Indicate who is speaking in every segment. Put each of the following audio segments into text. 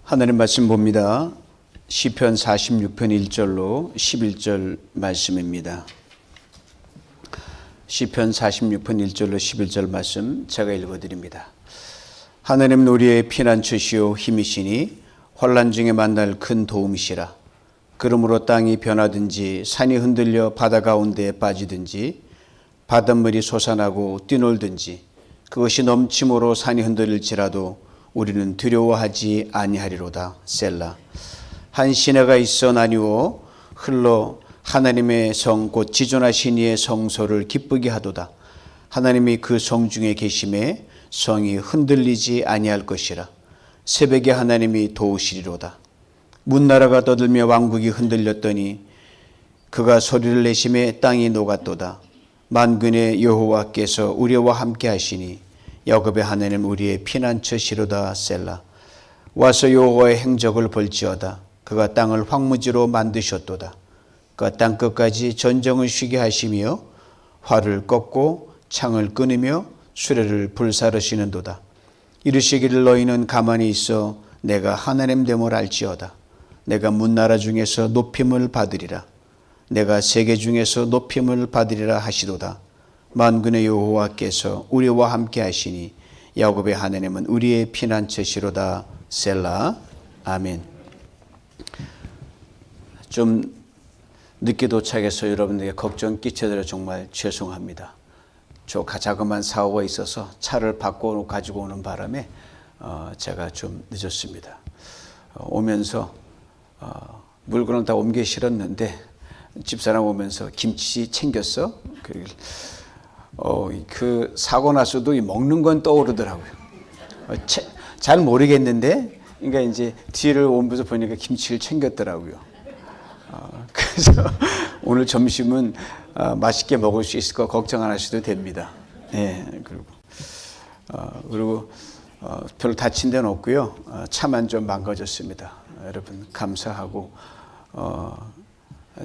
Speaker 1: 하나님 말씀 봅니다. 시편 46편 1절로 11절 말씀입니다. 시편 46편 1절로 11절 말씀 제가 읽어드립니다. 하나님은 우리의 피난처시요 힘이시니 환난 중에 만날 큰 도움이시라. 그러므로 땅이 변하든지 산이 흔들려 바다 가운데에 빠지든지 바닷물이 솟아나고 뛰놀든지 그것이 넘침으로 산이 흔들릴지라도 우리는 두려워하지 아니하리로다. 셀라. 한 시내가 있어 나뉘어 흘러 하나님의 성 곧 지존하신 이의 성소를 기쁘게 하도다. 하나님이 그 성 중에 계심에 성이 흔들리지 아니할 것이라. 새벽에 하나님이 도우시리로다. 문나라가 떠들며 왕국이 흔들렸더니 그가 소리를 내심에 땅이 녹았도다. 만군의 여호와께서 우리와 함께 하시니 야곱의 하나님 우리의 피난처시로다. 셀라. 와서 여호와의 행적을 볼지어다. 그가 땅을 황무지로 만드셨도다. 그가 땅끝까지 전정을 쉬게 하시며 활을 꺾고 창을 끊으며 수레를 불사르시는도다. 이르시기를 너희는 가만히 있어 내가 하나님 됨을 알지어다. 내가 문나라 중에서 높임을 받으리라. 내가 세계 중에서 높임을 받으리라 하시도다. 만군의 여호와께서 우리와 함께 하시니 야곱의 하나님은 우리의 피난처시로다. 셀라. 아멘. 좀 늦게 도착해서 여러분들에게 걱정 끼쳐드려 정말 죄송합니다. 저 자그마한 사고가 있어서 차를 바꿔 가지고 오는 바람에 제가 좀 늦었습니다. 오면서 물건을 다 옮겨 실었는데 집사람 오면서 김치 챙겼어? 그 사고 나서도 먹는 건 떠오르더라고요. 잘 모르겠는데, 그러니까 이제 뒤를 오면서 보니까 김치를 챙겼더라고요. 그래서 오늘 점심은 맛있게 먹을 수 있을 거 걱정 안 하셔도 됩니다. 예, 그리고 별로 다친 데는 없고요. 차만 좀 망가졌습니다. 여러분 감사하고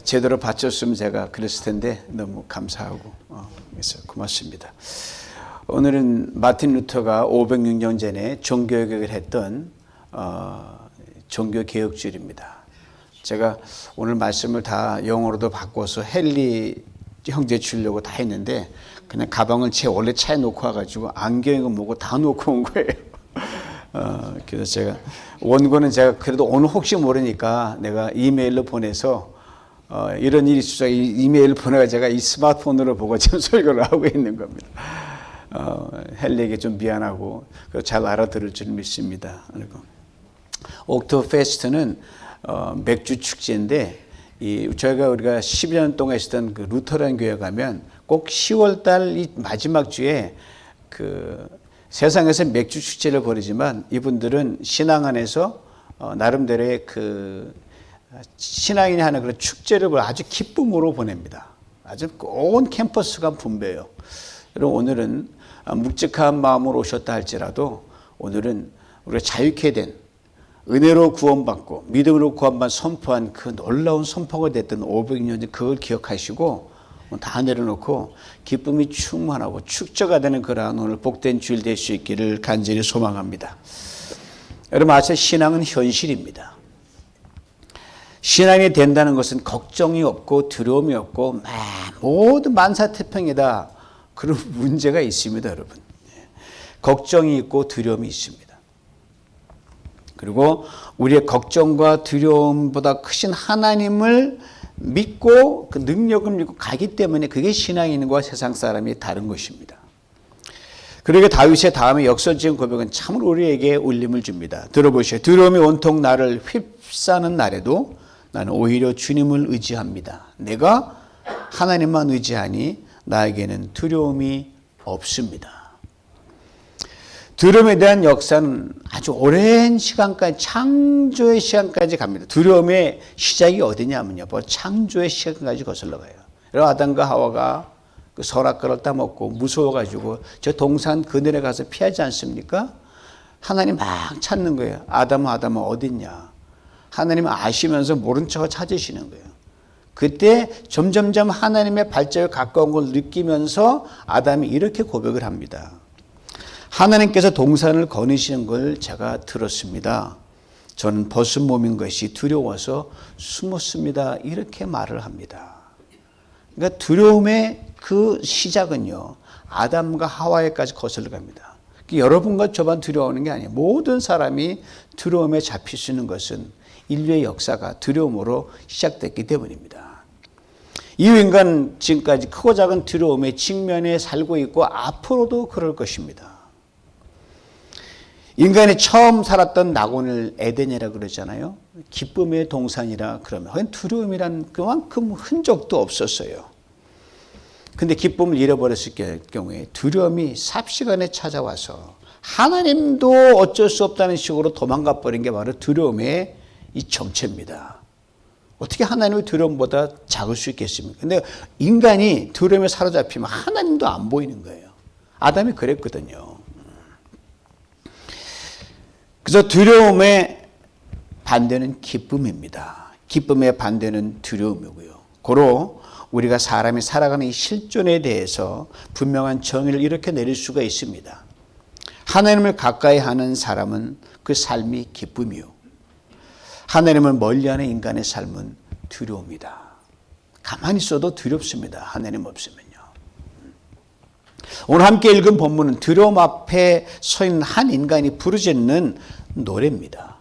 Speaker 1: 제대로 바쳤으면 제가 그랬을 텐데 너무 감사하고 그래서 고맙습니다. 오늘은 마틴 루터가 506년 전에 종교개혁을 했던 종교개혁주일입니다. 제가 오늘 말씀을 다 영어로도 바꿔서 헨리 형제 주려고 다 했는데 그냥 가방을 제 원래 차에 놓고 와가지고 안경이고 뭐고 다 놓고 온 거예요. 그래서 제가 원고는 제가 그래도 오늘 혹시 모르니까 내가 이메일로 보내서 이런 일이 있어서 이메일을 보내가 제가 이 스마트폰으로 보고 지금 설교를 하고 있는 겁니다. 헨리에게 좀 미안하고 잘 알아들을 줄 믿습니다. 그리고 옥토페스트는 맥주 축제인데 우리가 12년 동안 있었던 그 루터란 교회 가면 꼭 10월달 이 마지막 주에 그 세상에서 맥주 축제를 벌이지만 이분들은 신앙 안에서 나름대로의 그 신앙인이 하는 그런 축제를 아주 기쁨으로 보냅니다. 아주 온 캠퍼스가 분배해요. 여러분 오늘은 묵직한 마음으로 오셨다 할지라도 오늘은 우리가 자유케 된 은혜로 구원받고 믿음으로 구원받은 선포한 그 놀라운 선포가 됐던 500년 그걸 기억하시고 다 내려놓고 기쁨이 충만하고 축제가 되는 그러한 오늘 복된 주일 될 수 있기를 간절히 소망합니다. 여러분 아시죠? 신앙은 현실입니다. 신앙이 된다는 것은 걱정이 없고 두려움이 없고 모든 만사태평이다. 그런 문제가 있습니다, 여러분. 걱정이 있고 두려움이 있습니다. 그리고 우리의 걱정과 두려움보다 크신 하나님을 믿고 그 능력을 믿고 가기 때문에 그게 신앙인과 세상 사람이 다른 것입니다. 그러게 다윗의 다음에 역설적인 고백은 참으로 우리에게 울림을 줍니다. 들어보시오. 두려움이 온통 나를 휩싸는 날에도 나는 오히려 주님을 의지합니다. 내가 하나님만 의지하니 나에게는 두려움이 없습니다. 두려움에 대한 역사는 아주 오랜 시간까지 창조의 시간까지 갑니다. 두려움의 시작이 어디냐면요. 바로 창조의 시간까지 거슬러 가요. 여러분 아담과 하와가 그 선악과를 따먹고 무서워가지고 저 동산 그늘에 가서 피하지 않습니까? 하나님 막 찾는 거예요. 아담아 어딨냐. 하나님 아시면서 모른 척 찾으시는 거예요. 그때 점점점 하나님의 발자국 가까운 걸 느끼면서 아담이 이렇게 고백을 합니다. 하나님께서 동산을 거느시는 걸 제가 들었습니다. 저는 벗은 몸인 것이 두려워서 숨었습니다. 이렇게 말을 합니다. 그러니까 두려움의 그 시작은요, 아담과 하와에까지 거슬러 갑니다. 여러분과 저만 두려워하는 게 아니에요. 모든 사람이 두려움에 잡힐 수 있는 것은 인류의 역사가 두려움으로 시작됐기 때문입니다. 이 인간은 지금까지 크고 작은 두려움의 직면에 살고 있고 앞으로도 그럴 것입니다. 인간이 처음 살았던 낙원을 에덴이라고 그러잖아요. 기쁨의 동산이라 그러면 두려움이란 그만큼 흔적도 없었어요. 근데 기쁨을 잃어버렸을 경우에 두려움이 삽시간에 찾아와서 하나님도 어쩔 수 없다는 식으로 도망가 버린 게 바로 두려움의 이 정체입니다. 어떻게 하나님의 두려움보다 작을 수 있겠습니까? 근데 인간이 두려움에 사로잡히면 하나님도 안 보이는 거예요. 아담이 그랬거든요. 그래서 두려움의 반대는 기쁨입니다. 기쁨의 반대는 두려움이고요. 고로 우리가 사람이 살아가는 이 실존에 대해서 분명한 정의를 이렇게 내릴 수가 있습니다. 하나님을 가까이 하는 사람은 그 삶이 기쁨이요. 하나님을 멀리하는 인간의 삶은 두려움이다. 가만히 있어도 두렵습니다. 하나님 없으면요. 오늘 함께 읽은 본문은 두려움 앞에 서 있는 한 인간이 부르짖는 노래입니다.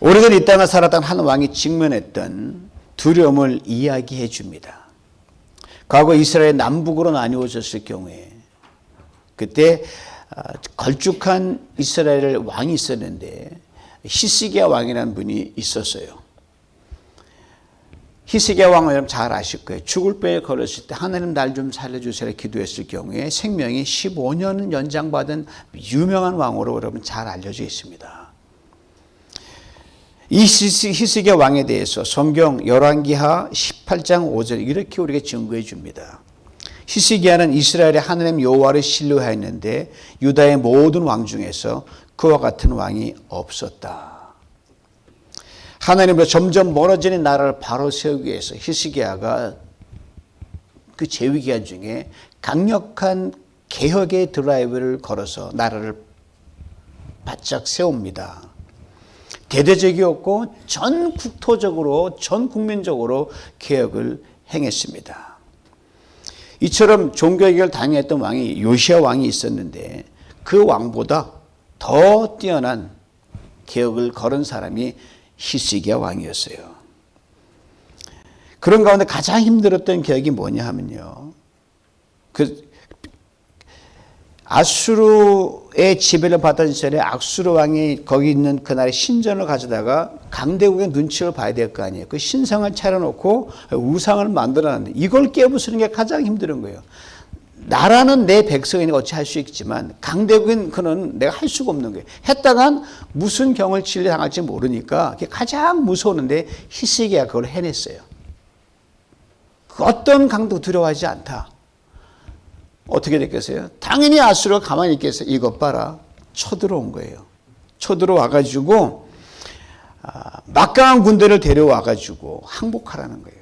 Speaker 1: 오래전 이 땅을 살았던 한 왕이 직면했던 두려움을 이야기해 줍니다. 과거 이스라엘 남북으로 나뉘어졌을 경우에 그때 걸쭉한 이스라엘 왕이 있었는데 히스기야 왕이라는 분이 있었어요. 히스기야 왕은 여러분 잘 아실 거예요. 죽을 뼈에 걸었을 때 하나님 날 좀 살려주세요 기도했을 경우에 생명이 15년 연장받은 유명한 왕으로 여러분 잘 알려져 있습니다. 이 히스기야 왕에 대해서 성경 열왕기하 18장 5절 이렇게 우리에게 증거해 줍니다. 히스기야는 이스라엘의 하나님 여호와를 신뢰하였는데 유다의 모든 왕 중에서 그와 같은 왕이 없었다. 하나님으로 점점 멀어지는 나라를 바로 세우기 위해서 히스기야가 그 재위 기간 중에 강력한 개혁의 드라이브를 걸어서 나라를 바짝 세웁니다. 대대적이었고 전 국토적으로 전 국민적으로 개혁을 행했습니다. 이처럼 종교개혁을 당했던 왕이 요시야 왕이 있었는데 그 왕보다 더 뛰어난 개혁을 걸은 사람이 히스기야 왕이었어요. 그런 가운데 가장 힘들었던 개혁이 뭐냐 하면요. 아수르의 지배를 받던 시절에 아수르 왕이 거기 있는 그날의 신전을 가져다가 강대국의 눈치를 봐야 될 거 아니에요. 그 신상을 차려놓고 우상을 만들어놨는데 이걸 깨부수는 게 가장 힘든 거예요. 나라는 내 백성이니까 어찌 할 수 있지만 강대국인 그는 내가 할 수가 없는 거예요. 했다간 무슨 경을 진리당할지 모르니까 그게 가장 무서웠는데 히스기야가 그걸 해냈어요. 어떤 강도 두려워하지 않다. 어떻게 됐겠어요? 당연히 아수르가 가만히 있겠어요. 이것 봐라. 쳐들어온 거예요. 쳐들어와가지고 막강한 군대를 데려와가지고 항복하라는 거예요.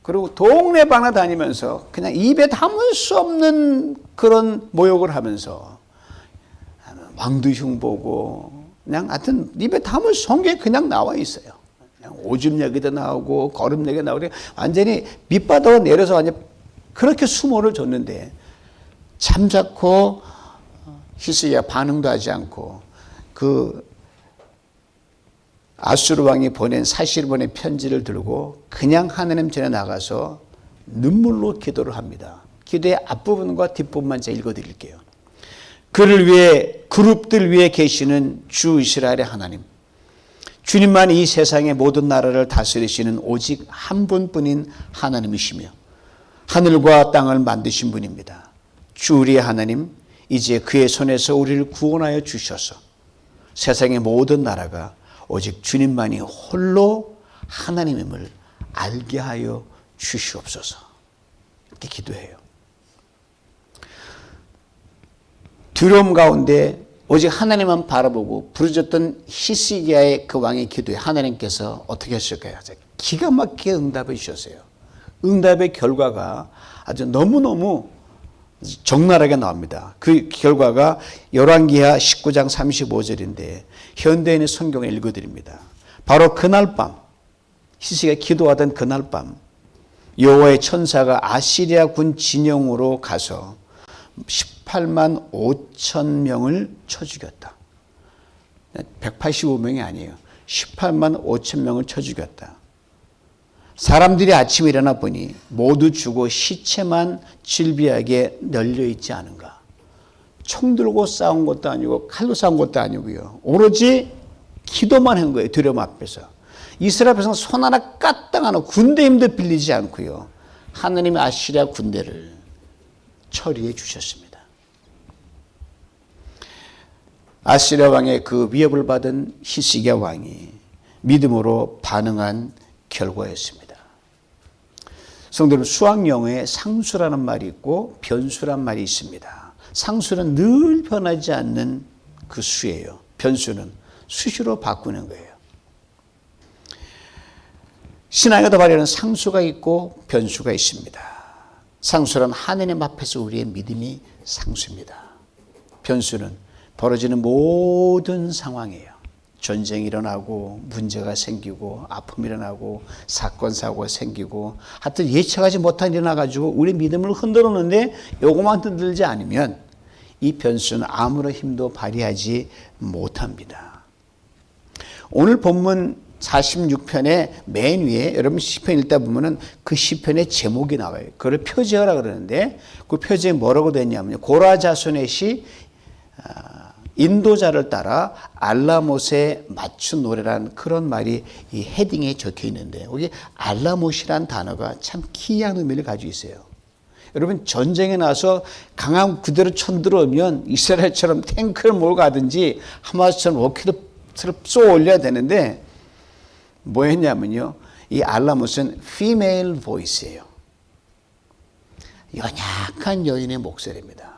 Speaker 1: 그리고 동네방네 다니면서 그냥 입에 담을 수 없는 그런 모욕을 하면서 왕도 흉보고 그냥 하여튼 입에 담을 성경에 그냥 나와 있어요. 그냥 오줌 얘기도 나오고 거름 얘기도 나오고 완전히 밑바닥으로 내려서 완전 그렇게 수모를 줬는데 잠자코 히스기야 반응도 하지 않고 그 아수르 왕이 보낸 사실 보낸 편지를 들고 그냥 하나님 전에 나가서 눈물로 기도를 합니다. 기도의 앞부분과 뒷부분만 제가 읽어드릴게요. 그를 위해 그룹들 위에 계시는 주 이스라엘의 하나님, 주님만 이 세상의 모든 나라를 다스리시는 오직 한 분뿐인 하나님이시며 하늘과 땅을 만드신 분입니다. 주 우리의 하나님, 이제 그의 손에서 우리를 구원하여 주셔서 세상의 모든 나라가 오직 주님만이 홀로 하나님임을 알게 하여 주시옵소서. 이렇게 기도해요. 두려움 가운데 오직 하나님만 바라보고 부르짖던 히스기야의 그 왕의 기도에 하나님께서 어떻게 하실까요? 기가 막히게 응답해 주셨어요. 응답의 결과가 아주 너무너무 적나라하게 나옵니다. 그 결과가 열왕기하 19장 35절인데 현대인의 성경을 읽어드립니다. 바로 그날 밤, 히스기야가 기도하던 그날 밤 여호와의 천사가 아시리아 군 진영으로 가서 18만 5천 명을 쳐 죽였다. 185명이 아니에요. 18만 5천 명을 쳐 죽였다. 사람들이 아침에 일어나 보니 모두 죽어 시체만 질비하게 널려있지 않은가. 총 들고 싸운 것도 아니고 칼로 싸운 것도 아니고요. 오로지 기도만 한 거예요. 두려움 앞에서. 이스라엘 백성은 손 하나 까딱 안 하고 군대 힘도 빌리지 않고요. 하나님의 아시리아 군대를 처리해 주셨습니다. 아시리아 왕의 그 위협을 받은 히스기야 왕이 믿음으로 반응한 결과였습니다. 성도 여러분, 수학 영어에 상수라는 말이 있고 변수란 말이 있습니다. 상수는 늘 변하지 않는 그 수예요. 변수는 수시로 바꾸는 거예요. 신앙에도 말하는 상수가 있고 변수가 있습니다. 상수란 하느님 앞에서 우리의 믿음이 상수입니다. 변수는 벌어지는 모든 상황이에요. 전쟁이 일어나고 문제가 생기고 아픔이 일어나고 사건 사고가 생기고 하여튼 예측하지 못한 일이 일어나가지고 우리 믿음을 흔들었는데 요것만 흔들지 않으면 이 변수는 아무런 힘도 발휘하지 못합니다. 오늘 본문 46편의 맨 위에 여러분 시편 읽다 보면은 그 시편의 제목이 나와요. 그걸 표제하라 그러는데 그 표제에 뭐라고 되냐면요. 고라 자손의 시 인도자를 따라 알라못에 맞춘 노래라는 그런 말이 이 헤딩에 적혀 있는데 여기 알라못이란 단어가 참 기이한 의미를 가지고 있어요. 여러분 전쟁에 나서 강함 그대로 쳐들어오면 이스라엘처럼 탱크를 몰고 가든지 하마스처럼 로켓을 쏘아 올려야 되는데 뭐 했냐면요. 이 알라못은 female voice예요. 연약한 여인의 목소리입니다.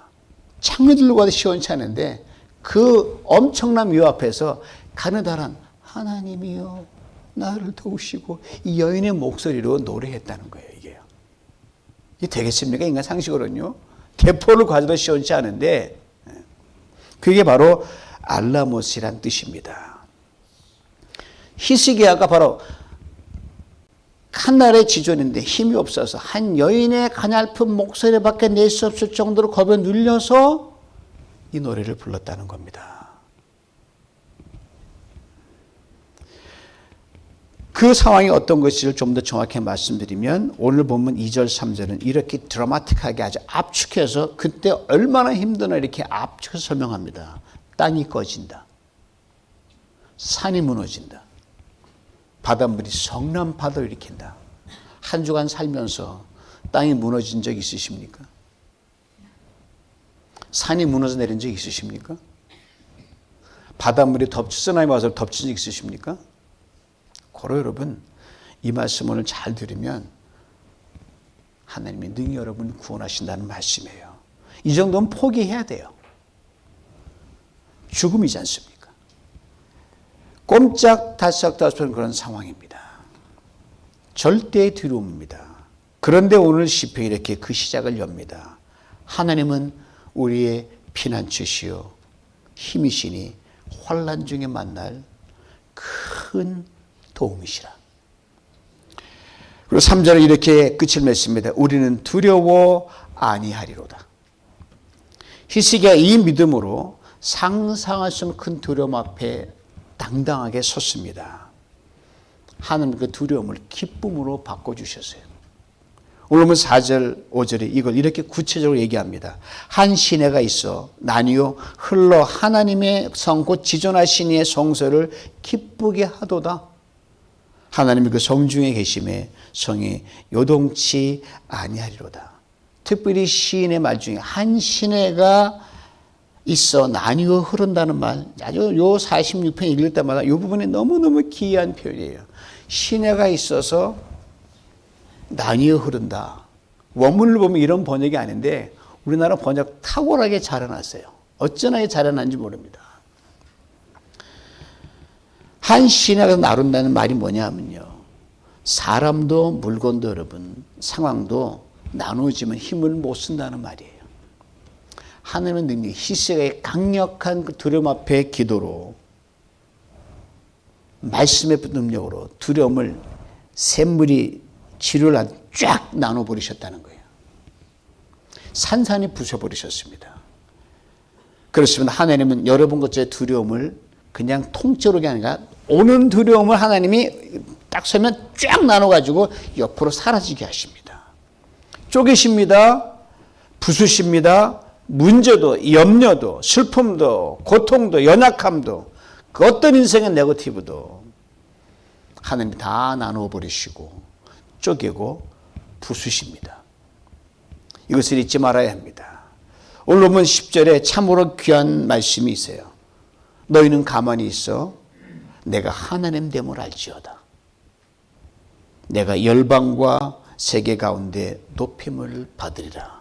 Speaker 1: 창을 들고 가도 시원찮은데 그 엄청난 묘 앞에서 가느다란 하나님이여 나를 도우시고 이 여인의 목소리로 노래했다는 거예요. 이게 되겠습니까? 인간 상식으로는요. 대포를 가져도 시원치 않은데 그게 바로 알라못이란 뜻입니다. 히스기야가 바로 칸날의 지존인데 힘이 없어서 한 여인의 가냘픈 목소리밖에 낼 수 없을 정도로 겁에 눌려서 이 노래를 불렀다는 겁니다. 그 상황이 어떤 것인지를 좀 더 정확히 말씀드리면 오늘 본문 2절 3절은 이렇게 드라마틱하게 아주 압축해서 그때 얼마나 힘드나 이렇게 압축해서 설명합니다. 땅이 꺼진다. 산이 무너진다. 바닷물이 성난파도를 일으킨다. 한 주간 살면서 땅이 무너진 적 있으십니까? 산이 무너져 내린 적 있으십니까? 바닷물이 쓰나미 와서 덮친 적 있으십니까? 고로 여러분 이 말씀 오늘 잘 들으면 하나님이 능히 여러분 구원하신다는 말씀이에요. 이 정도는 포기해야 돼요. 죽음이지 않습니까? 꼼짝달싹달싹 그런 상황입니다. 절대의 두려움입니다. 그런데 오늘 시편이 이렇게 그 시작을 엽니다. 하나님은 우리의 피난처시요 힘이시니 환난 중에 만날 큰 도움이시라. 그리고 3절은 이렇게 끝을 맺습니다. 우리는 두려워 아니하리로다. 히스기야 이 믿음으로 상상할 수 없는 큰 두려움 앞에 당당하게 섰습니다. 하나님 그 두려움을 기쁨으로 바꿔주셨어요. 오늘 4절 5절에 이걸 이렇게 구체적으로 얘기합니다. 한 시내가 있어 나뉘어 흘러 하나님의 성 곧 지존하신 이의 성소를 기쁘게 하도다. 하나님이 그 성중에 계심에 성이 요동치 아니하리로다. 특별히 시인의 말 중에 한 시내가 있어 나뉘어 흐른다는 말, 아주 요 46편 읽을 때마다 이 부분이 너무너무 기이한 표현이에요. 시내가 있어서 나뉘어 흐른다. 원문을 보면 이런 번역이 아닌데 우리나라 번역 탁월하게 잘해놨어요. 어쩌나 잘해놨는지 모릅니다. 한 시내가 나른다는 말이 뭐냐면요. 사람도 물건도 여러분 상황도 나누어지면 힘을 못 쓴다는 말이에요. 하나님의 능력, 히스기야의 강력한 그 두려움 앞에 기도로 말씀의 능력으로 두려움을 샘물이 치료를 쫙 나눠버리셨다는 거예요. 산산이 부숴버리셨습니다. 그렇습니다. 하나님은 여러분 것의 두려움을 그냥 통째로 아니라 오는 두려움을 하나님이 딱 서면 쫙 나눠가지고 옆으로 사라지게 하십니다. 쪼개십니다. 부수십니다. 문제도, 염려도, 슬픔도, 고통도, 연약함도, 그 어떤 인생의 네거티브도 하나님이 다 나눠버리시고 쪼개고 부수십니다. 이것을 잊지 말아야 합니다. 오늘 본문 10절에 참으로 귀한 말씀이 있어요. 너희는 가만히 있어 내가 하나님 됨을 알지어다. 내가 열방과 세계 가운데 높임을 받으리라.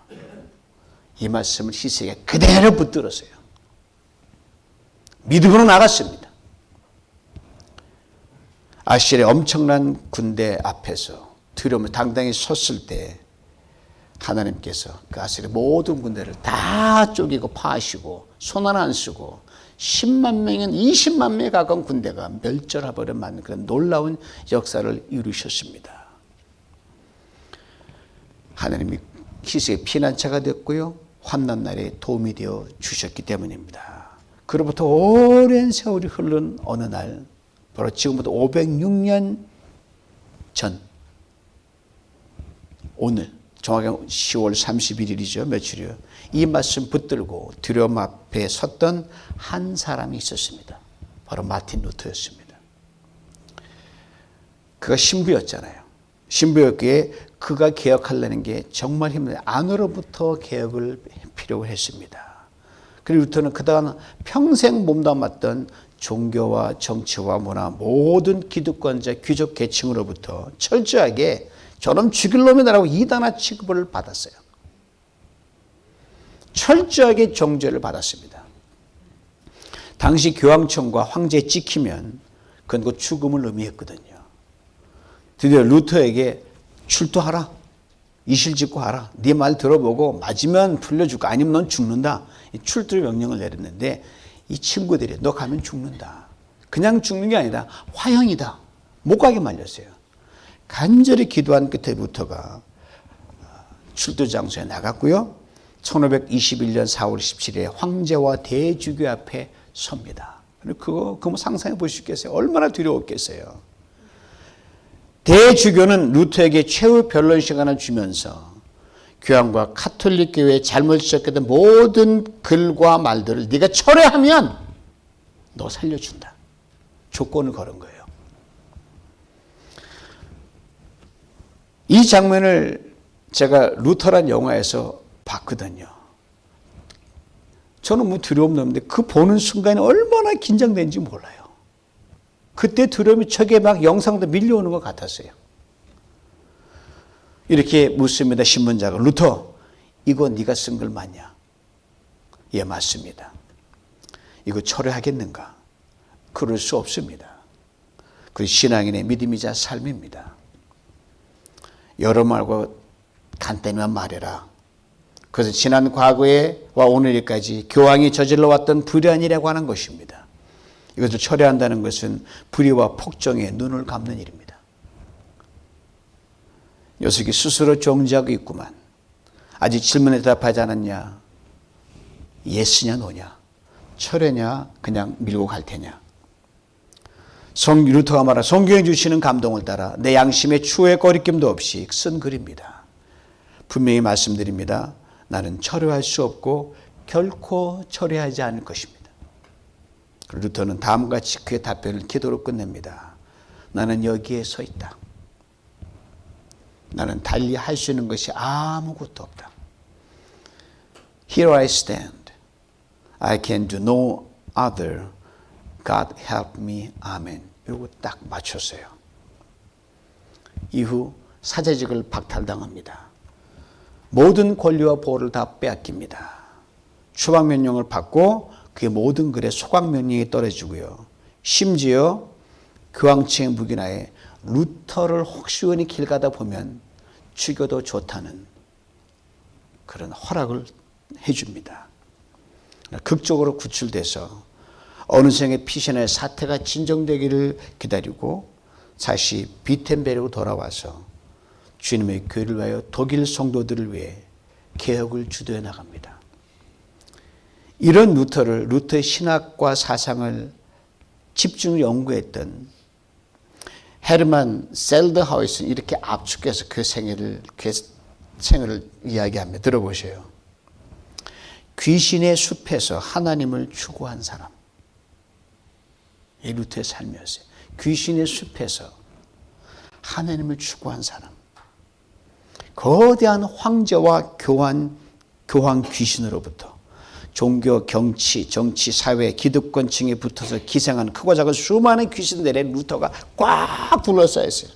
Speaker 1: 이 말씀을 히스기야가 그대로 붙들었어요. 믿음으로 나갔습니다. 아시리의 엄청난 군대 앞에서 두려움을 당당히 섰을 때 하나님께서 그 아시리의 모든 군대를 다 쪼개고 파하시고 손 하나 안 쓰고 10만 명인 20만 명에 가까운 군대가 멸절해버려 만든 그런 놀라운 역사를 이루셨습니다. 하나님이 히스기야의 피난처가 됐고요. 환난 날에 도움이 되어 주셨기 때문입니다. 그로부터 오랜 세월이 흐른 어느 날, 바로 지금부터 506년 전, 오늘 정확히 10월 31일이죠. 며칠이요. 이 말씀 붙들고 두려움 앞에 섰던 한 사람이 있었습니다. 바로 마틴 루터였습니다. 그가 신부였잖아요. 신부였기에 그가 개혁하려는 게 정말 힘들어요. 안으로부터 개혁을 필요로 했습니다. 그리고 루터는 그동안 평생 몸담았던 종교와 정치와 문화 모든 기득권자 귀족 계층으로부터 철저하게 저놈 죽일 놈이다라고 이단화 취급을 받았어요. 철저하게 정죄를 받았습니다. 당시 교황청과 황제에 찍히면 그건 그 죽음을 의미했거든요. 드디어 루터에게 출두하라. 이실직고 하라. 네 말 들어보고 맞으면 풀려주고 아니면 넌 죽는다. 출두 명령을 내렸는데 이 친구들이 너 가면 죽는다. 그냥 죽는 게 아니다. 화형이다. 못 가게 말렸어요. 간절히 기도한 끝에 루터가 출두 장소에 나갔고요. 1521년 4월 17일에 황제와 대주교 앞에 섭니다. 그거 상상해 보실 수 있겠어요? 얼마나 두려웠겠어요? 대주교는 루터에게 최후 변론 시간을 주면서 교황과 카톨릭 교회에 잘못 지적했던 모든 글과 말들을 네가 철회하면 너 살려준다. 조건을 걸은 거예요. 이 장면을 제가 루터란 영화에서 봤거든요. 저는 뭐 두려움도 없는데 그 보는 순간에 얼마나 긴장된지 몰라요. 그때 두려움이 저게 막 영상도 밀려오는 것 같았어요. 이렇게 묻습니다. 신문자가. 루터, 이거 네가 쓴 글 맞냐? 예, 맞습니다. 이거 철회하겠는가? 그럴 수 없습니다. 그 신앙인의 믿음이자 삶입니다. 여러 말과 간단히만 말해라. 그래서 지난 과거에와 오늘까지 교황이 저질러 왔던 불의한 일이라고 하는 것입니다. 이것을 철회한다는 것은 불의와 폭정에 눈을 감는 일입니다. 녀석이 스스로 정지하고 있구만. 아직 질문에 대답하지 않았냐? 예스냐 노냐? 철회냐? 그냥 밀고 갈 테냐? 루터가 말한 성경에 주시는 감동을 따라 내 양심의 추후의 거리낌도 없이 쓴 글입니다. 분명히 말씀드립니다. 나는 철회할 수 없고 결코 철회하지 않을 것입니다. 루터는 다음과 같이 그의 답변을 기도로 끝냅니다. 나는 여기에 서 있다. 나는 달리 할 수 있는 것이 아무것도 없다. Here I stand. I can do no other. God help me. 아멘. 이거 딱 맞췄어요. 이후 사제직을 박탈당합니다. 모든 권리와 보호를 다 빼앗깁니다. 추방명령을 받고 그의 모든 글에 소각명령이 떨어지고요. 심지어 교황청의 무기나에 루터를 혹시 길 가다 보면 죽여도 좋다는 그런 허락을 해줍니다. 극적으로 구출돼서 어느 생의 피신의 사태가 진정되기를 기다리고 다시 비텐베르로 돌아와서 주님의 교회를 위하여 독일 성도들을 위해 개혁을 주도해 나갑니다. 이런 루터의 신학과 사상을 집중 연구했던 헤르만 셀더하우스는 이렇게 압축해서 그 생애를 이야기하며 들어보세요. 귀신의 숲에서 하나님을 추구한 사람. 이 루터의 삶이었어요. 귀신의 숲에서 하나님을 추구한 사람. 거대한 황제와 교황 귀신으로부터 종교, 정치, 사회, 기득권층에 붙어서 기생하는 크고 작은 수많은 귀신들의 루터가 꽉 둘러싸여 있어요.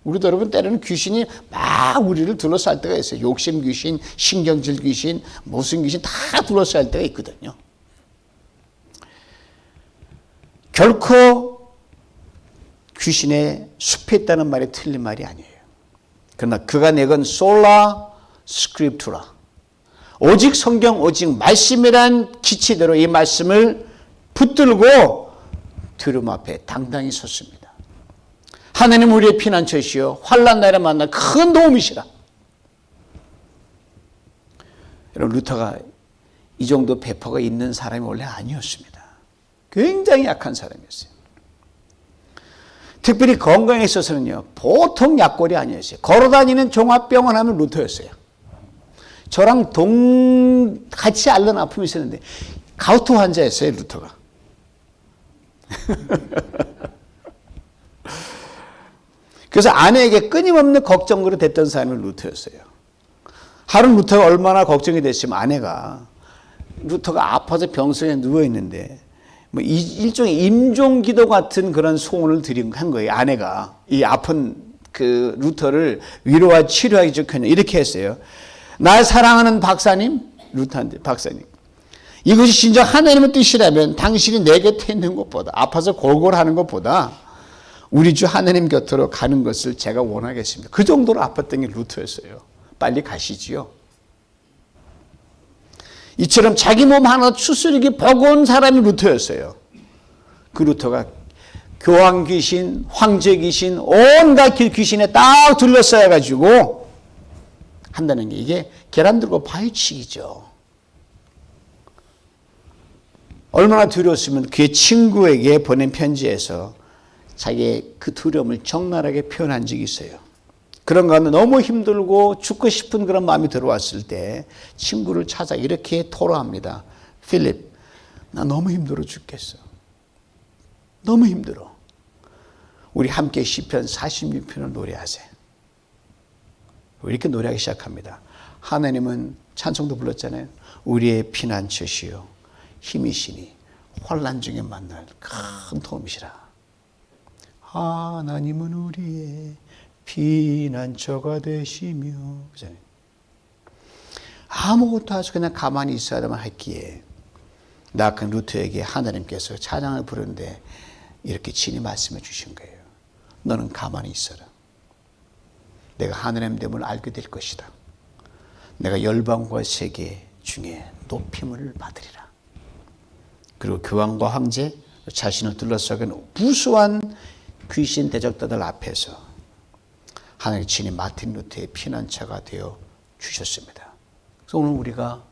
Speaker 1: 우리도 여러분 때로는 귀신이 막 우리를 둘러쌀 때가 있어요. 욕심 귀신, 신경질 귀신, 무슨 귀신 다 둘러쌀 때가 있거든요. 결코 귀신의 숲에 있다는 말이 틀린 말이 아니에요. 그러나 그가 내건 솔라 스크립투라, 오직 성경, 오직 말씀이란 기치대로 이 말씀을 붙들고 두려움 앞에 당당히 섰습니다. 하나님 우리의 피난처시요 환난 날에 만날 큰 도움이시라. 여러분, 루터가 이 정도 배포가 있는 사람이 원래 아니었습니다. 굉장히 약한 사람이었어요. 특별히 건강에 있어서는요, 보통 약골이 아니었어요. 걸어다니는 종합병원 하면 루터였어요. 저랑 같이 앓는 아픔이 있었는데 가우트 환자였어요, 루터가. 그래서 아내에게 끊임없는 걱정거리 됐던 사람이 루터였어요. 하루 루터가 얼마나 걱정이 됐으면 아내가 루터가 아파서 병석에 누워있는데 뭐 일종의 임종기도 같은 그런 소원을 한 거예요. 아내가 이 아픈 그 루터를 위로와 치료하기 좋겠냐 이렇게 했어요. 날 사랑하는 박사님, 루터한테 박사님, 이것이 진정 하나님의 뜻이라면 당신이 내 곁에 있는 것보다, 아파서 골골하는 것보다 우리 주 하나님 곁으로 가는 것을 제가 원하겠습니다. 그 정도로 아팠던 게 루터였어요. 빨리 가시지요. 이처럼 자기 몸 하나 추스리기 버거운 사람이 루터였어요. 그 루터가 교황 귀신, 황제 귀신, 온갖 귀신에 딱 둘러싸여 가지고 한다는 게 이게 계란 들고 파헤치기죠. 얼마나 두려웠으면 그의 친구에게 보낸 편지에서 자기의 그 두려움을 적나라하게 표현한 적이 있어요. 그런 가운데 너무 힘들고 죽고 싶은 그런 마음이 들어왔을 때 친구를 찾아 이렇게 토로합니다. 필립, 나 너무 힘들어 죽겠어. 너무 힘들어. 우리 함께 시편 46편을 노래하세요. 이렇게 노래하기 시작합니다. 하나님은 찬송도 불렀잖아요. 우리의 피난처시요 힘이시니 환난 중에 만날 큰 도움이시라. 하나님은 우리의 피난처가 되시며. 아무것도 하지 그냥 가만히 있어야만 했기에 낙한 루터에게 하나님께서 찬양을 부르는데 이렇게 친히 말씀해 주신 거예요. 너는 가만히 있어라. 내가 하나님 됨을 알게 될 것이다. 내가 열방과 세계 중에 높임을 받으리라. 그리고 교황과 황제, 자신을 둘러싸는 무수한 귀신 대적자들 앞에서 하나님 친히 마틴 루터의 피난처가 되어 주셨습니다. 그래서 오늘 우리가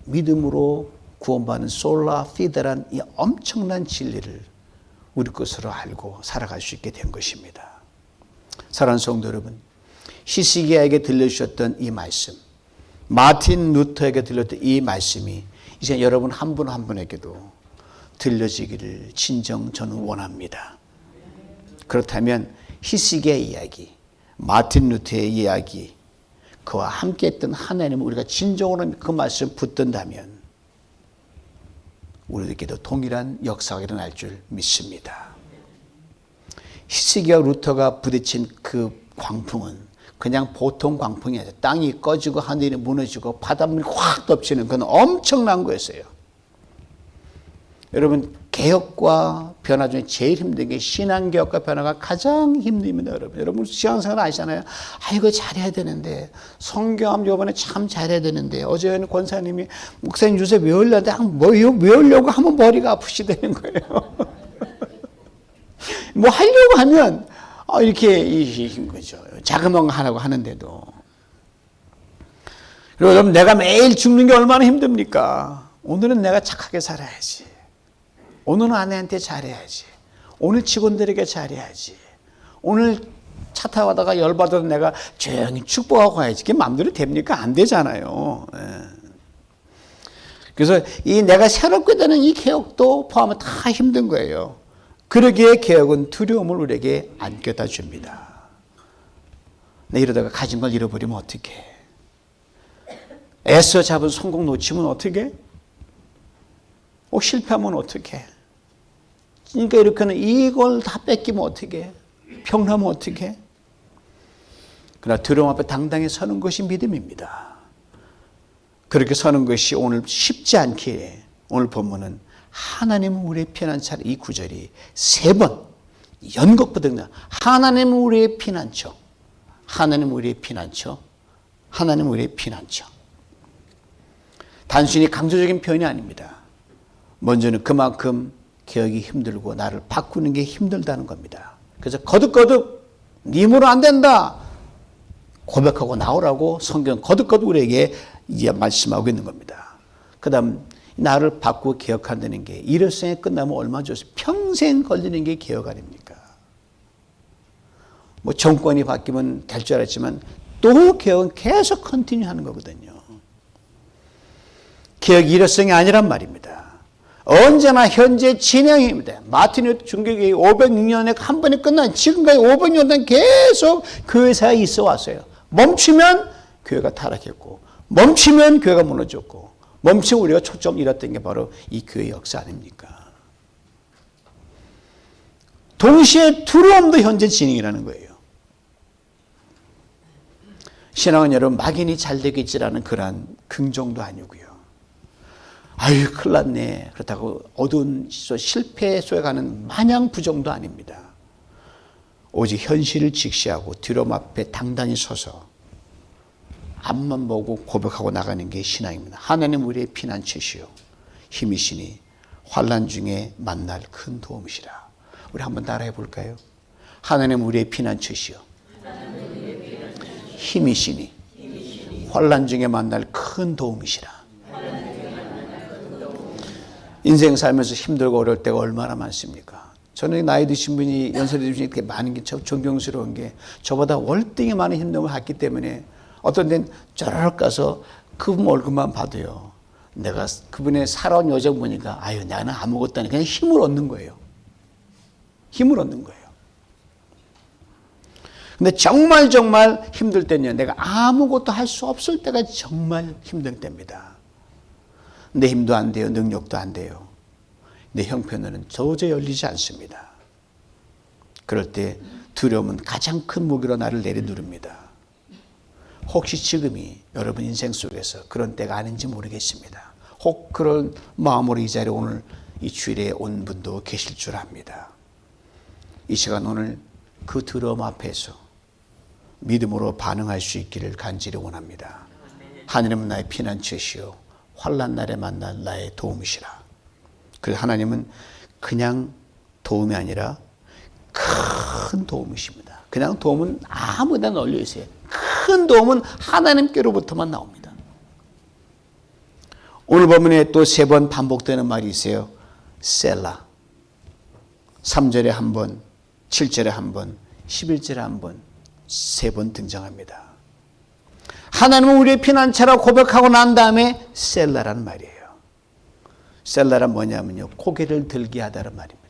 Speaker 1: 믿음으로 구원받는 솔라 피데란 이 엄청난 진리를 우리 것으로 알고 살아갈 수 있게 된 것입니다. 사랑하는 성도 여러분, 히스기야에게 들려주셨던 이 말씀, 마틴 루터에게 들렸던 이 말씀이 이제 여러분 한 분 한 분에게도 들려지기를 진정 저는 원합니다. 그렇다면 히스기야의 이야기, 마틴 루터의 이야기, 그와 함께 했던 하나님을 우리가 진정으로 그 말씀 붙든다면 우리에게도 동일한 역사가 일어날 줄 믿습니다. 히스기야 루터가 부딪힌 그 광풍은 그냥 보통 광풍이 아니라 땅이 꺼지고 하늘이 무너지고 바닷물이 확 덮치는 그건 엄청난 거였어요. 여러분, 개혁과 변화 중에 제일 힘든 게 신앙개혁과 변화가 가장 힘듭니다. 여러분 신앙생활 아시잖아요. 이거 잘해야 되는데, 성경 요번에 참 잘해야 되는데, 어제 권사님이 목사님 요새 외우려는데 외우려고 하면 머리가 아프시다는 거예요. 뭐 하려고 하면 이렇게 인 거죠. 자그마한 거 하라고 하는데도. 그리고 여러분, 내가 매일 죽는 게 얼마나 힘듭니까? 오늘은 내가 착하게 살아야지. 오늘은 아내한테 잘해야지. 오늘 직원들에게 잘해야지. 오늘 차 타고 가다가 열받아도 내가 조용히 축복하고 가야지. 그게 마음대로 됩니까? 안 되잖아요. 그래서 이 내가 새롭게 되는 이 개혁도 포함하면 다 힘든 거예요. 그러기에 개혁은 두려움을 우리에게 안겨다 줍니다. 이러다가 가진 걸 잃어버리면 어떡해? 애써 잡은 성공 놓치면 어떡해? 실패하면 어떡해? 그러니까 이렇게는 이걸 다 뺏기면 어떡해? 평나면 어떡해? 그러나 두려움 앞에 당당히 서는 것이 믿음입니다. 그렇게 서는 것이 오늘 쉽지 않기에 오늘 본문은 하나님은 우리의 피난처, 이 구절이 3번 연곡부터 하나님은 우리의 피난처, 하나님은 우리의 피난처, 하나님은 우리의 피난처. 단순히 강조적인 표현이 아닙니다. 먼저는 그만큼 개혁이 힘들고 나를 바꾸는 게 힘들다는 겁니다. 그래서 거듭거듭 네 힘으로 안 된다 고백하고 나오라고 성경 거듭거듭 우리에게 이제 말씀하고 있는 겁니다. 그 다음 나를 바꾸고 개혁한다는 게 일회성에 끝나면 얼마 좋습니까? 평생 걸리는 게 개혁 아닙니까? 뭐 정권이 바뀌면 될 줄 알았지만 또 개혁은 계속 컨티뉴 하는 거거든요. 개혁이 일회성이 아니란 말입니다. 언제나 현재 진행입니다. 마틴 루터 중개교회 506년에 한 번에 끝난 지금까지 500년 동안 계속 교회사에 있어 왔어요. 멈추면 교회가 타락했고 멈추면 교회가 무너졌고 멈추면 우리가 초점 잃었던 게 바로 이 교회 역사 아닙니까? 동시에 두려움도 현재 진행이라는 거예요. 신앙은 여러분 막연히 잘 되겠지라는 그러한 긍정도 아니고요. 아유 큰일 났네. 그렇다고 어두운 실패 속에 가는 마냥 부정도 아닙니다. 오직 현실을 직시하고 두려움 앞에 당당히 서서 앞만 보고 고백하고 나가는 게 신앙입니다. 하나님 우리의 피난처시요 힘이시니 환난 중에 만날 큰 도움이시라. 우리 한번 따라해 볼까요? 하나님 우리의 피난처시요 힘이시니 환난 중에 만날 큰 도움이시라. 인생 살면서 힘들고 어려울 때가 얼마나 많습니까? 저는 나이 드신 분이 연세 드신 분이 이렇게 많은 게 참 존경스러운 게 저보다 월등히 많은 힘듦을 갖기 때문에 어떤 데는 쩌르륵 가서 그분 얼굴만 봐도요. 내가 그분의 살아온 여정 보니까 아유 나는 아무것도 아니야. 그냥 힘을 얻는 거예요. 힘을 얻는 거예요. 근데 정말 힘들 때는요. 내가 아무것도 할 수 없을 때가 정말 힘든 때입니다. 내 힘도 안 돼요. 능력도 안 돼요. 내 형편은 도저히 열리지 않습니다. 그럴 때 두려움은 가장 큰 무기로 나를 내려누릅니다. 혹시 지금이 여러분 인생 속에서 그런 때가 아닌지 모르겠습니다. 혹 그런 마음으로 이 자리에 오늘 이 주일에 온 분도 계실 줄 압니다. 이 시간 오늘 그 두려움 앞에서 믿음으로 반응할 수 있기를 간절히 원합니다. 하나님은 나의 피난처시요 환난 날에 만날 나의 도움이시라. 그래서 하나님은 그냥 도움이 아니라 큰 도움이십니다. 그냥 도움은 아무 데나 널려 있어요. 큰 도움은 하나님께로부터만 나옵니다. 오늘 본문에 또 3번 반복되는 말이 있어요. 셀라. 3절에 한 번, 7절에 한 번, 11절에 한 번, 3번 등장합니다. 하나님은 우리의 피난처라고 고백하고 난 다음에 셀라라는 말이에요. 셀라란 뭐냐면요. 고개를 들게 하다는 말입니다.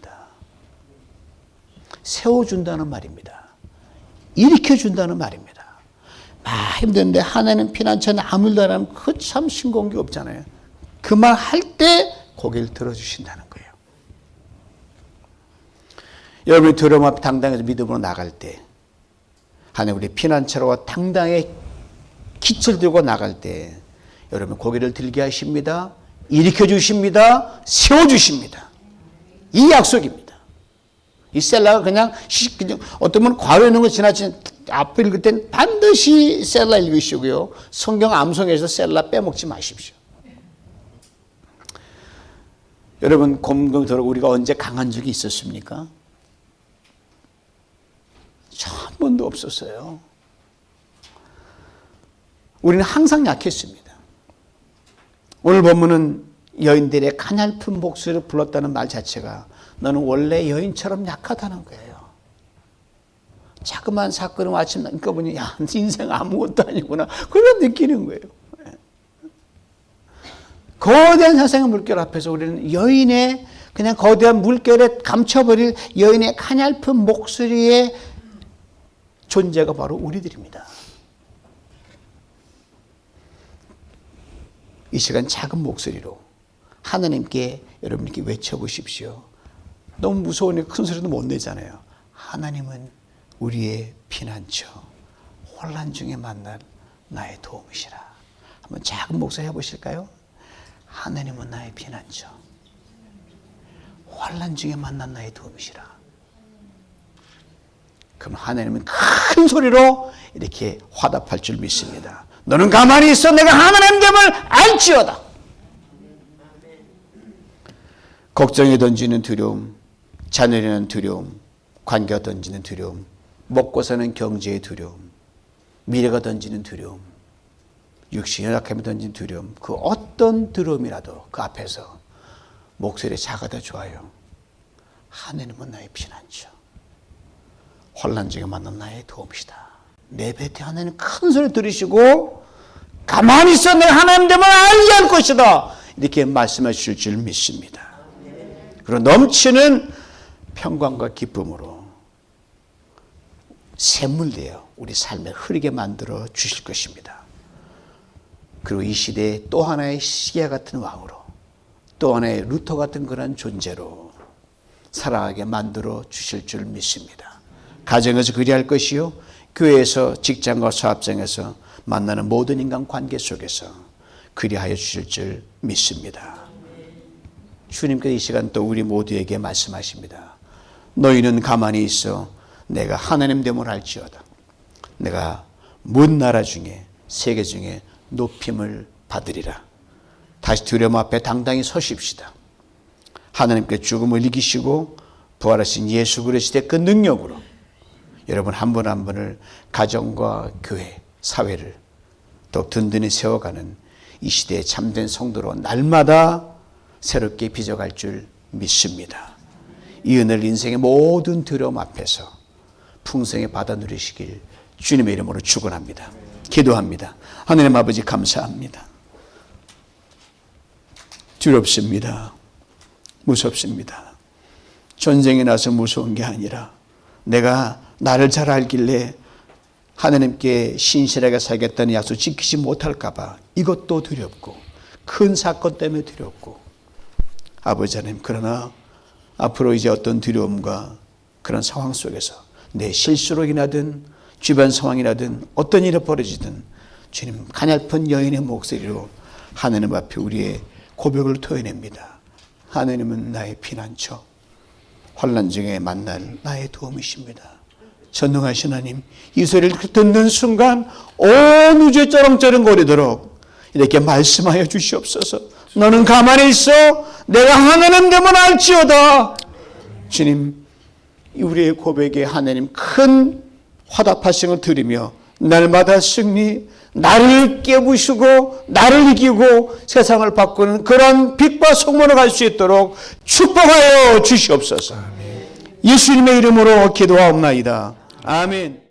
Speaker 1: 세워준다는 말입니다. 일으켜준다는 말입니다. 힘든데 하나님 피난처는 아무 일도 안 하면 그 참 싱거운 게 없잖아요. 그 말 할 때 고개를 들어주신다는 거예요. 여러분이 두려움 앞에 당당해서 믿음으로 나갈 때 하나님 우리 피난처로 당당히 기철 들고 나갈 때 여러분 고개를 들게 하십니다. 일으켜 주십니다. 세워 주십니다. 이 약속입니다. 이 셀라가 그냥 어떤 분은 괄호 있는 거 지나치는 앞에 읽을 땐 반드시 셀라 읽으시고요. 성경 암송에서 셀라 빼먹지 마십시오. 여러분, 공동적으로 우리가 언제 강한 적이 있었습니까? 한 번도 없었어요. 우리는 항상 약했습니다. 오늘 본문은 여인들의 가냘픈 목소리를 불렀다는 말 자체가 너는 원래 여인처럼 약하다는 거예요. 자그마한 사건을 아침 나니까 보니 야, 인생 아무것도 아니구나. 그걸 느끼는 거예요. 거대한 세상의 물결 앞에서 우리는 여인의 그냥 거대한 물결에 감춰버릴 여인의 가냘픈 목소리의 존재가 바로 우리들입니다. 이 시간 작은 목소리로 하나님께 여러분께 외쳐보십시오. 너무 무서우니까 큰 소리도 못 내잖아요. 하나님은 우리의 피난처, 혼란 중에 만날 나의 도움이시라. 한번 작은 목소리 해보실까요? 하나님은 나의 피난처, 혼란 중에 만난 나의 도움이시라. 그럼 하나님은 큰 소리로 이렇게 화답할 줄 믿습니다. 너는 가만히 있어. 내가 하나님 됨을 알지어다. 걱정이 던지는 두려움, 자녀라는 두려움, 관계가 던지는 두려움, 먹고 사는 경제의 두려움, 미래가 던지는 두려움, 육신의 연약함이 던지는 두려움, 그 어떤 두려움이라도 그 앞에서 목소리 작아도 좋아요. 하나님은 나의 피난처, 혼란 중에 만난 나의 도움이시다. 내 뱉에 하나님 큰 소리 들으시고 가만히 있어. 내가 하나님 됨을 알게 할 것이다. 이렇게 말씀하실 줄 믿습니다. 그리고 넘치는 평강과 기쁨으로 샘물되어 우리 삶에 흐르게 만들어 주실 것입니다. 그리고 이 시대에 또 하나의 시기와 같은 왕으로, 또 하나의 루터 같은 그런 존재로 살아가게 만들어 주실 줄 믿습니다. 가정에서 그리할 것이요, 교회에서, 직장과 사업장에서 만나는 모든 인간 관계 속에서 그리하여 주실 줄 믿습니다. 주님께서 이 시간 또 우리 모두에게 말씀하십니다. 너희는 가만히 있어. 내가 하나님 됨을 알지어다. 내가 먼 나라 중에, 세계 중에 높임을 받으리라. 다시 두려움 앞에 당당히 서십시다. 하나님께 죽음을 이기시고 부활하신 예수 그리스도의 그 능력으로 여러분 한 분 한 분을 가정과 교회, 사회를 더 든든히 세워가는 이 시대의 참된 성도로 날마다 새롭게 빚어갈 줄 믿습니다. 이 은혜를 인생의 모든 두려움 앞에서 풍성히 받아 누리시길 주님의 이름으로 축원합니다. 기도합니다. 하나님 아버지 감사합니다. 두렵습니다. 무섭습니다. 전쟁이 나서 무서운 게 아니라 내가 나를 잘 알길래 하나님께 신실하게 살겠다는 약속 지키지 못할까 봐 이것도 두렵고 큰 사건 때문에 두렵고 아버지 하나님, 그러나 앞으로 이제 어떤 두려움과 그런 상황 속에서 내 실수로 인하든 주변 상황이라든 어떤 일이 벌어지든 주님 가냘픈 여인의 목소리로 하나님 앞에 우리의 고백을 토해냅니다. 하나님은 나의 피난처, 환난 중에 만날 나의 도움이십니다. 전능하신 하나님, 이 소리를 듣는 순간 온 우주에 쩌렁쩌렁거리도록 이렇게 말씀하여 주시옵소서. 너는 가만히 있어. 내가 하나님 됨을 알지어다. 주님, 우리의 고백에 하나님 큰 화답하심을 들으며 날마다 승리, 나를 깨부시고 나를 이기고 세상을 바꾸는 그런 빛과 성모로 갈 수 있도록 축복하여 주시옵소서. 예수님의 이름으로 기도하옵나이다. 아멘.